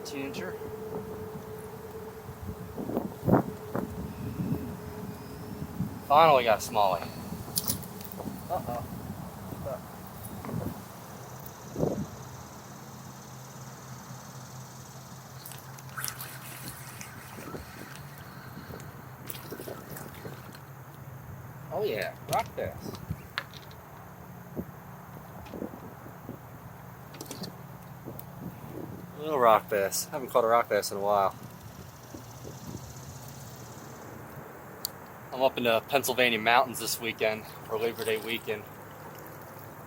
13-incher. Finally got a Smallie. Uh-oh. Stuck. Oh yeah, rock bass. Little rock bass. Haven't caught a rock bass in a while. I'm up in the Pennsylvania mountains this weekend for Labor Day weekend.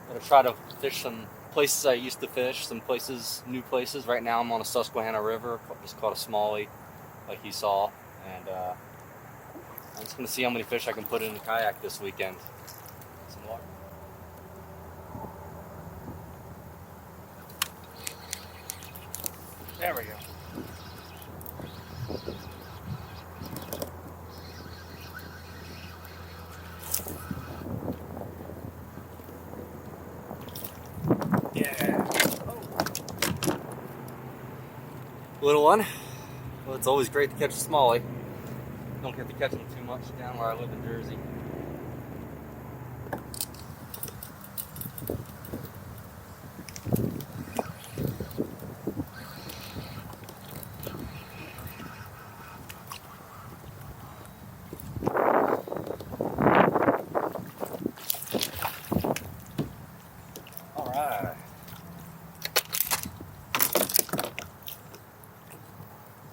I'm gonna try to fish some places I used to fish, some places, new places. Right now I'm on the Susquehanna River. Just caught a Smallie, like you saw, and I'm just gonna see how many fish I can put in the kayak this weekend. Some water. There we go. Yeah. Oh. Little one. Well, it's always great to catch a Smallie. Don't get to catch them too much down where I live in Jersey. All right.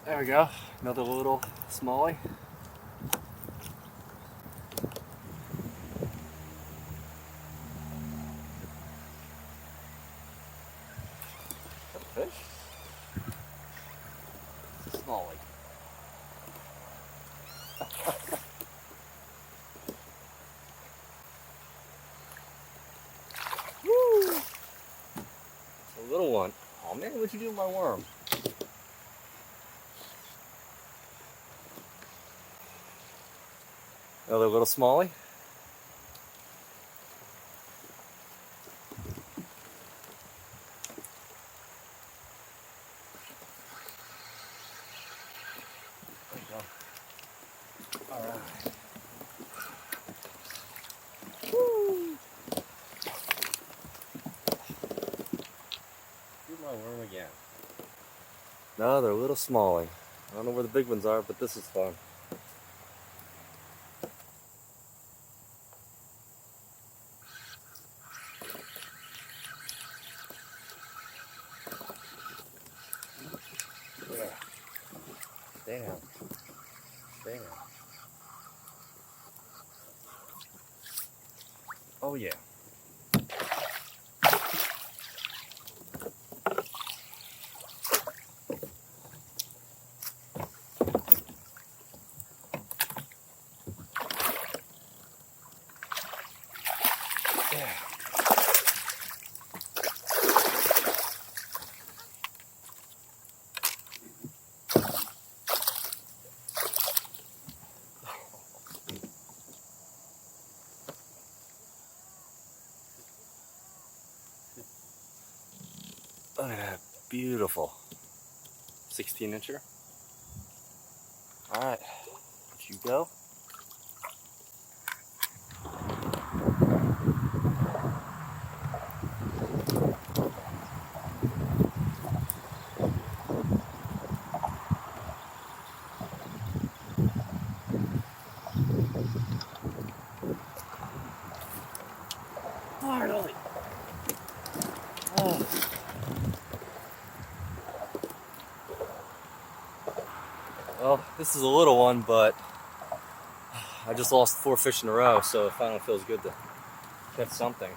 There we go. Another little Smallie. Fish? Smallie. Woo! It's a little one. Oh man, what'd you do with my worm? Another little Smallie. There you go. All right. Woo! Do my worm again. Another little Smallie. I don't know where the big ones are, but this is fun. Yeah. Stay down. Stay down. Oh yeah. Yeah. Look at that, beautiful 16-incher. All right, let you go. Finally. Oh. Well, this is a little one, but I just lost 4 fish in a row, so it finally feels good to catch something.